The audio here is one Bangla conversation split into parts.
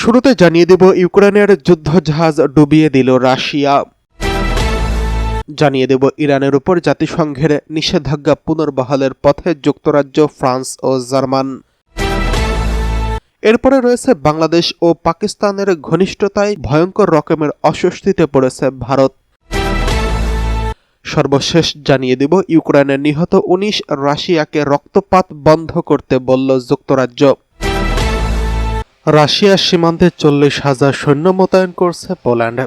শুরুতে জানিয়ে দেব ইউক্রেনের যুদ্ধজাহাজ ডুবিয়ে দিল রাশিয়া। জানিয়ে দেব ইরানের উপর জাতিসংঘের নিষেধাজ্ঞা পুনর্বহালের পথে যুক্তরাজ্য, ফ্রান্স ও জার্মান। এরপরে রয়েছে বাংলাদেশ ও পাকিস্তানের ঘনিষ্ঠতায় ভয়ঙ্কর রকমের অস্বস্তিতে পড়েছে ভারত। সর্বশেষ জানিয়ে দেব ইউক্রেনের নিহত ১৯ রাশিয়াকে রক্তপাত বন্ধ করতে বলল যুক্তরাজ্য। রাশিয়ার সীমান্তে ৪০,০০০ সৈন্য মোতায়েন করছে পোল্যান্ড।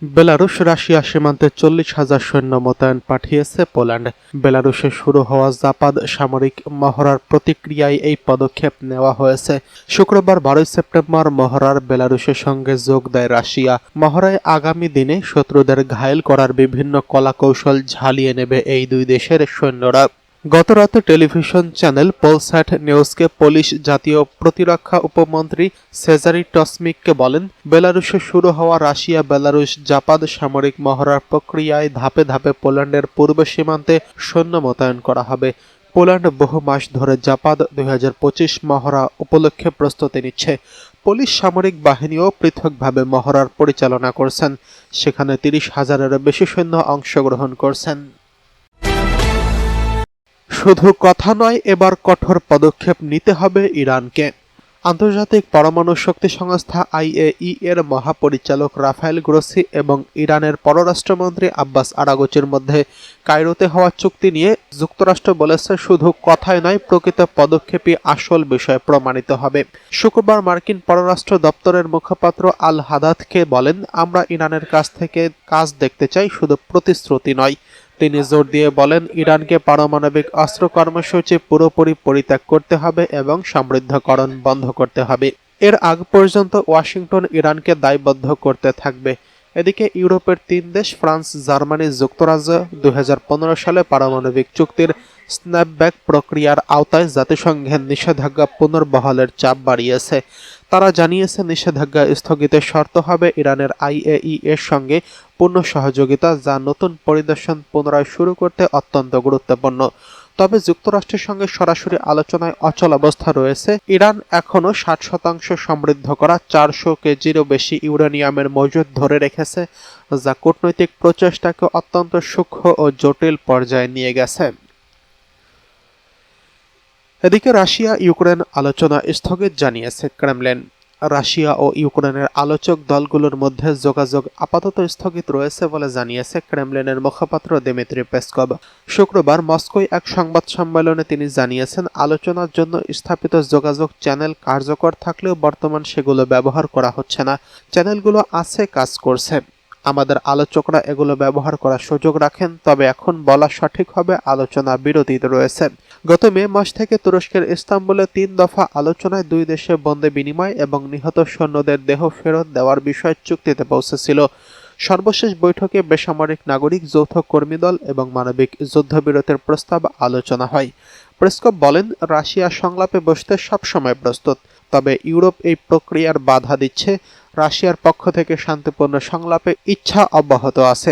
বেলারুশ রাশিয়া সীমান্তে ৪০,০০০ সৈন্য মোতায়েন পাঠিয়েছে পোল্যান্ড। বেলারুশে শুরু হওয়া জাপাদ সামরিক মহড়ার প্রতিক্রিয়ায় এই পদক্ষেপ নেওয়া হয়েছে। শুক্রবার ১২ সেপ্টেম্বর মহড়ার বেলারুশের সঙ্গে যোগ দেয় রাশিয়া। মহড়ায় আগামী দিনে শত্রুদের ঘায়েল করার বিভিন্ন কলাকৌশল ঝালিয়ে নেবে এই দুই দেশের সৈন্যরা। গতরাতে টেলিভিশন চ্যানেল পোলস্যাট নিউজকে পোলিশ জাতীয় প্রতিরক্ষা উপমন্ত্রী সেজারি টসমিককে বলেন, বেলারুশে শুরু হওয়া রাশিয়া বেলারুশ জাপাদ সামরিক মহড়ার প্রক্রিয়ায় ধাপে ধাপে পোল্যান্ডের পূর্ব সীমান্তে সৈন্য মোতায়েন করা হবে। পোল্যান্ড বহু মাস ধরে জাপাদ ২০২৫ মহড়া উপলক্ষে প্রস্তুতি নিচ্ছে। পুলিশ সামরিক বাহিনীও পৃথকভাবে মহড়ার পরিচালনা করছেন। সেখানে ৩০,০০০-এরও বেশি সৈন্য অংশগ্রহণ করছেন। শুধু কথা নয়, এবার কঠোর পদক্ষেপ নিতে হবে ইরানকে। আন্তর্জাতিক পরমাণু শক্তি সংস্থা IAEA এর মহাপরিচালক রাফায়েল গ্রোসি এবং ইরানের পররাষ্ট্রমন্ত্রী আব্বাস আরাগচির মধ্যে কায়রোতে হওয়া চুক্তি নিয়ে যুক্তরাষ্ট্র বলেছে, শুধু কথাই নয়, প্রকৃত পদক্ষেপই আসল বিষয় প্রমাণিত হবে। শুক্রবার মার্কিন পররাষ্ট্র দপ্তরের মুখপাত্র আল হাদাদকে বলেন, আমরা ইরানের কাছ থেকে কাজ দেখতে চাই, শুধু প্রতিশ্রুতি নয়। তিনি জোর দিয়ে বলেন, ইরানকে পারমাণবিক অস্ত্র কর্মসূচি পুরোপুরি পরিত্যাগ করতে হবে এবং সমৃদ্ধকরণ বন্ধ করতে হবে। এর আগ পর্যন্ত ওয়াশিংটন ইরানকে দায়বদ্ধ করতে থাকবে। এদিকে ইউরোপের ৩ দেশ ফ্রান্স, জার্মানি, যুক্তরাজ্য ২০১৫ সালে পারমাণবিক চুক্তির স্ন্যাপব্যাক প্রক্রিয়ার আওতায় জাতিসংঘের নিষেধাজ্ঞা পুনর্বহালের চাপ বাড়িয়েছে। তারা জানিয়েছে, নিষেধাজ্ঞা স্থগিতের শর্ত হবে ইরানের IAEA এর সঙ্গে পূর্ণ সহযোগিতা, যা নতুন পরিদর্শন পুনরায় শুরু করতে অত্যন্ত গুরুত্বপূর্ণ। তবে যুক্তরাষ্ট্রের সঙ্গে সরাসরি আলোচনায় অচল অবস্থা রয়েছে। ইরান এখনও ৬০% সমৃদ্ধ করা ৪০০ কেজিরও বেশি ইউরেনিয়ামের মজুদ ধরে রেখেছে, যা কূটনৈতিক প্রচেষ্টাকে অত্যন্ত সূক্ষ্ম ও জটিল পর্যায়ে নিয়ে গেছে। এদিকে রাশিয়া ইউক্রেন আলোচনা স্থগিত জানিয়েছে ক্রেমলিন। রাশিয়া ও ইউক্রেনের আলোচক দলগুলোর মধ্যে যোগাযোগ আপাতত স্থগিত রয়েছে বলে জানিয়েছে ক্রেমলিনের মুখপাত্র দিমিত্রি পেসকভ। শুক্রবার মস্কোয় এক সংবাদ সম্মেলনে তিনি জানিয়েছেন, আলোচনার জন্য স্থাপিত যোগাযোগ চ্যানেল কার্যকর থাকলেও বর্তমান সেগুলো ব্যবহার করা হচ্ছে না। চ্যানেলগুলো আছে, কাজ করছে। আমাদের আলোচকরা এগুলো ব্যবহার করার সুযোগ রাখেন, তবে এখন বলা সঠিক হবে আলোচনা বিরতিতে রয়েছে। গত মে মাস থেকে তুরস্কের ইস্তাম্বুলে ৩ দফা আলোচনায় দুই দেশে বন্দী বিনিময় এবং নিহত সৈন্যদের দেহ ফেরত দেওয়ার বিষয়ে চুক্তিতে পৌঁছেছিল। সর্বশেষ বৈঠকে বেসামরিক নাগরিক, যৌথ কর্মী দল এবং মানবিক যুদ্ধবিরতির প্রস্তাব আলোচনা হয়। পেসকভ বলেন, রাশিয়া সংলাপে বসতে সবসময় প্রস্তুত, তবে ইউরোপ এই প্রক্রিয়ার বাধা দিচ্ছে। রাশিয়ার পক্ষ থেকে শান্তিপূর্ণ সংলাপে ইচ্ছা অব্যাহত আছে,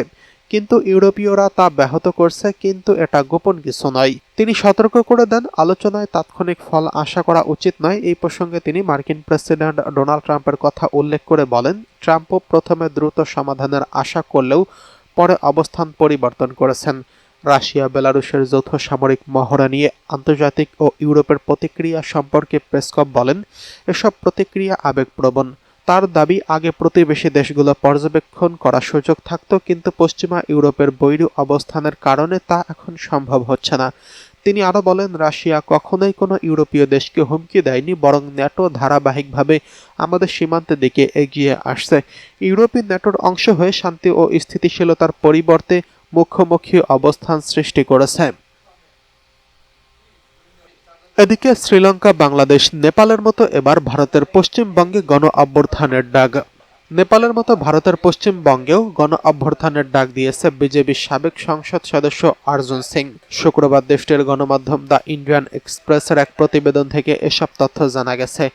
কিন্তু ইউরোপীয়রা তা ব্যাহত করছে, কিন্তু এটা গোপন কিছু নয়। তিনি সতর্ক করে দেন, আলোচনায় তাৎক্ষণিক ফল আশা করা উচিত নয়। এই প্রসঙ্গে তিনি মার্কিন প্রেসিডেন্ট ডোনাল্ড ট্রাম্পের কথা উল্লেখ করে বলেন, ট্রাম্পও প্রথমে দ্রুত সমাধানের আশা করলেও পরে অবস্থান পরিবর্তন করেছেন। রাশিয়া বেলারুশের যৌথ সামরিক মহড়া নিয়ে আন্তর্জাতিক ও ইউরোপের প্রতিক্রিয়া সম্পর্কে পেসকভ বলেন, এসব প্রতিক্রিয়া আবেগপ্রবণ। তার দাবি, আগে প্রতিবেশী দেশগুলো পর্যবেক্ষণ করার সুযোগ থাকত, কিন্তু পশ্চিমা ইউরোপের বৈরী অবস্থানের কারণে তা এখন সম্ভব হচ্ছে না। তিনি আরও বলেন, রাশিয়া কখনোই কোনো ইউরোপীয় দেশকে হুমকি দেয়নি, বরং ন্যাটো ধারাবাহিকভাবে আমাদের সীমান্তের দিকে এগিয়ে আসছে। ইউরোপীয় ন্যাটোর অংশ হয়ে শান্তি ও স্থিতিশীলতার পরিবর্তে মুখোমুখি অবস্থান সৃষ্টি করেছে। এদিকে শ্রীলঙ্কা, বাংলাদেশ, নেপালের মতো এবার ভারতের পশ্চিমবঙ্গে গণ অভ্যুত্থানের ডাক। নেপালের মতো ভারতের পশ্চিমবঙ্গেও গণ অভ্যুত্থানের ডাক দিয়েছে বিজেপির সাবেক সংসদ সদস্য অর্জুন সিং। শুক্রবার দেশটির গণমাধ্যম দ্য ইন্ডিয়ান এক্সপ্রেসের এক প্রতিবেদন থেকে এসব তথ্য জানা গেছে।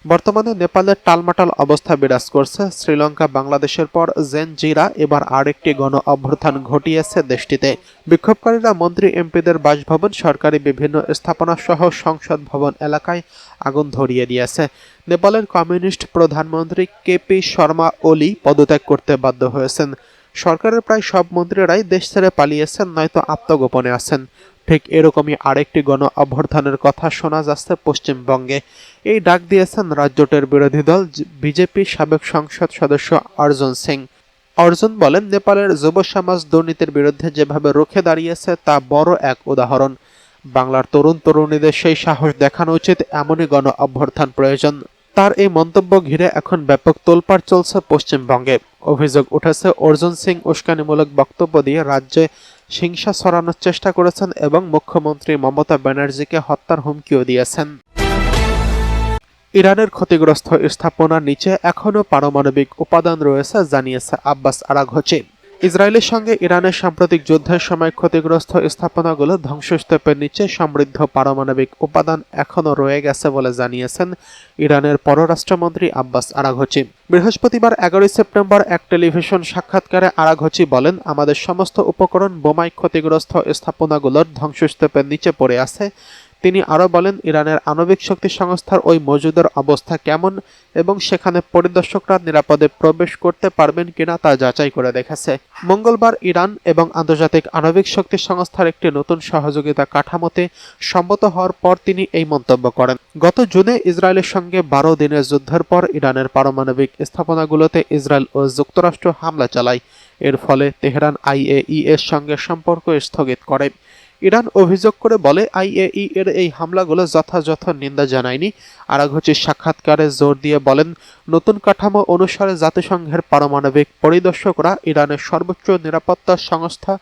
বর্তমানে নেপালের টালমাটাল অবস্থা বিরাজ করছে। শ্রীলঙ্কা বাংলাদেশের পর জেনজিরা এবার আরেকটি গণ অভ্যুত্থান ঘটিয়েছে দেশটিতে। বিক্ষোভকারীরা মন্ত্রী এমপিদের বাসভবন, সরকারি বিভিন্ন স্থাপনা সহ সংসদ ভবন এলাকায় আগুন ধরিয়ে দিয়েছে। নেপালের কমিউনিস্ট প্রধানমন্ত্রী কেপি শর্মা ওলি পদত্যাগ করতে বাধ্য হয়েছেন। সরকারের প্রায় সব মন্ত্রীরাই দেশ ছেড়ে পালিয়েছেন, নয়তো আত্মগোপনে আছেন। ঠিক এরকমই আরেকটি গণ অভ্যুত্থানের কথা শোনা যাচ্ছে পশ্চিমবঙ্গে। এই ডাক দিয়েছেন রাজ্যটির বিরোধী দল বিজেপির সাবেক সংসদ সদস্য অর্জুন সিং। অর্জুন বলেন, নেপালের যুব সমাজ দুর্নীতির বিরুদ্ধে যেভাবে রুখে দাঁড়িয়েছে তা বড় এক উদাহরণ। বাংলার তরুণ তরুণীদের সেই সাহস দেখানো উচিত, এমনই গণ অভ্যুত্থান প্রয়োজন। তার এই মন্তব্য ঘিরে এখন ব্যাপক তোলপাড় চলছে পশ্চিমবঙ্গে। অভিযোগ উঠেছে, অর্জুন সিং উস্কানিমূলক বক্তব্য দিয়ে রাজ্যে হিংসা ছড়ানোর চেষ্টা করেছেন এবং মুখ্যমন্ত্রী মমতা ব্যানার্জিকে হত্যার হুমকিও দিয়েছেন। ইরানের ক্ষতিগ্রস্ত স্থাপনার নিচে এখনও পারমাণবিক উপাদান রয়েছে, জানিয়েছে আব্বাস আরাঘচি। ইসরায়েলের সঙ্গে ইরানের সাম্প্রতিক যুদ্ধের সময় ক্ষতিগ্রস্ত স্থাপনাগুলো ধ্বংসস্তূপের নিচে সমৃদ্ধ পারমাণবিক উপাদান এখনও রয়ে গেছে বলে জানিয়েছেন ইরানের পররাষ্ট্রমন্ত্রী আব্বাস আরাঘচি। বৃহস্পতিবার 11 সেপ্টেম্বর এক টেলিভিশন সাক্ষাৎকারে আরাঘচি বলেন, আমাদের সমস্ত উপকরণ বোমায় ক্ষতিগ্রস্ত স্থাপনাগুলোর ধ্বংসস্তূপের নিচে পড়ে আছে। তিনি আরও বলেন, ইরানের আণবিক শক্তি সংস্থার ওই মজুদের অবস্থা কেমন এবং সেখানে পরিদর্শকরা নিরাপদে প্রবেশ করতে পারবেন কিনা তা যাচাই করে দেখেছে। মঙ্গলবার ইরান এবং আন্তর্জাতিক আণবিক শক্তি সংস্থার একটি নতুন সহযোগিতা কাঠামোতে সম্মত হওয়ার পর তিনি এই মন্তব্য করেন। গত জুনে ইসরায়েলের সঙ্গে 12 দিনের যুদ্ধের পর ইরানের পারমাণবিক স্থাপনাগুলোতে ইসরায়েল ও যুক্তরাষ্ট্র হামলা চালায়। এর ফলে তেহরান IAEA এর সঙ্গে সম্পর্ক স্থগিত করে। ইরান অভিযোগ করে বলে, IAEA এর এই হামলাগুলো যথাযথ নিন্দা জানায়নি। আরাঘচির সাক্ষাৎকারে জোর দিয়ে বলেন, নতুন কাঠামো অনুসারে জাতিসংঘের পারমাণবিক পরিদর্শকরা ইরানের সর্বোচ্চ নিরাপত্তা সংস্থা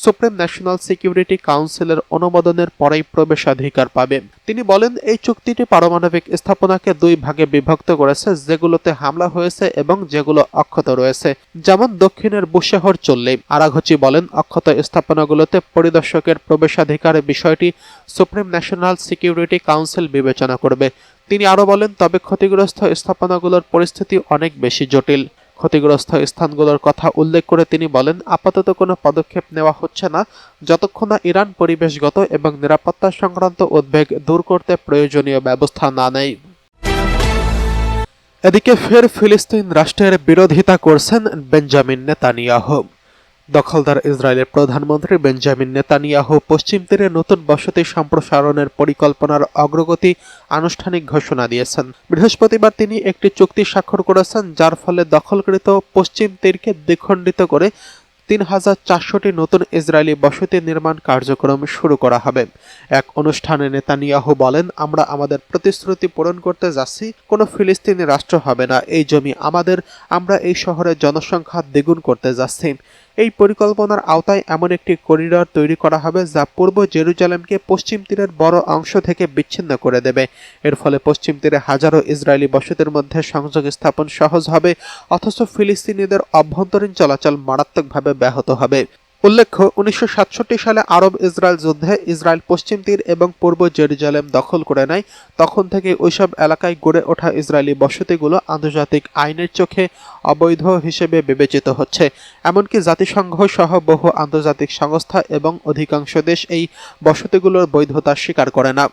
সুপ্রিম ন্যাশনাল সিকিউরিটি কাউন্সিলের অনুমোদনের পরেই প্রবেশাধিকার পাবে। তিনি বলেন, এই চুক্তিটি পারমাণবিক স্থাপনাকে 2 ভাগে বিভক্ত করেছে, যেগুলোতে হামলা হয়েছে এবং যেগুলো অক্ষত রয়েছে, যেমন দক্ষিণের বুশেহর চললে। আরাঘচি বলেন, অক্ষত স্থাপনাগুলোতে পরিদর্শকের প্রবেশাধিকারের বিষয়টি সুপ্রিম ন্যাশনাল সিকিউরিটি কাউন্সিল বিবেচনা করবে। তিনি আরও বলেন, তবে ক্ষতিগ্রস্ত স্থাপনাগুলোর পরিস্থিতি অনেক বেশি জটিল। ক্ষতিগ্রস্ত স্থানগুলোর কথা উল্লেখ করে তিনি বলেন, আপাতত কোনো পদক্ষেপ নেওয়া হচ্ছে না যতক্ষণ না ইরান পরিবেশগত এবং নিরাপত্তা সংক্রান্ত উদ্বেগ দূর করতে প্রয়োজনীয় ব্যবস্থা না নেয়। এদিকে ফের ফিলিস্তিন রাষ্ট্রের বিরোধিতা করছেন বেঞ্জামিন নেতানিয়াহু। দখলদার ইসরায়েলের প্রধানমন্ত্রী বেঞ্জামিন নেতানিয়াহু পশ্চিম তীরে নতুন বসতি সম্প্রসারণের পরিকল্পনার অগ্রগতি আনুষ্ঠানিক ঘোষণা দিয়েছেন। বৃহস্পতিবার তিনি একটি চুক্তি স্বাক্ষর করেছেন, যার ফলে দখলকৃত পশ্চিম তীরকে দ্বিখণ্ডিত করে ৩,৪০০টি নতুন ইসরায়েলি বসতি নির্মাণ কার্যক্রম শুরু করা হবে। এক অনুষ্ঠানে নেতানিয়াহু বলেন, আমরা আমাদের প্রতিশ্রুতি পূরণ করতে যাচ্ছি। কোনো ফিলিস্তিনি রাষ্ট্র হবে না, এই জমি আমাদের। আমরা এই শহরের জনসংখ্যা দ্বিগুণ করতে যাচ্ছি। এই পরিকল্পনার আওতায় এমন একটি করিডর তৈরি করা হবে যা পূর্ব জেরুজালেমকে পশ্চিম তীরের বড় অংশ থেকে বিচ্ছিন্ন করে দেবে। এর ফলে পশ্চিম তীরে হাজারো ইসরায়েলি বসতির মধ্যে সংযোগ স্থাপন সহজ হবে, অথচ ফিলিস্তিনিদের অভ্যন্তরীণ চলাচল মারাত্মকভাবে ব্যাহত হবে। উল্লেখ্য, 1967 সালে আরব ইসরায়েল যুদ্ধে ইসরায়েল পশ্চিম তীর এবং পূর্ব জেরুজালেম দখল করে নেয়। তখন থেকে ওইসব এলাকায় গড়ে ওঠা ইসরায়েলি বসতিগুলো আন্তর্জাতিক আইনের চোখে অবৈধ হিসেবে বিবেচিত হচ্ছে। এমনকি জাতিসংঘ সহ বহু আন্তর্জাতিক সংস্থা এবং অধিকাংশ দেশ এই বসতিগুলোর বৈধতা স্বীকার করে না।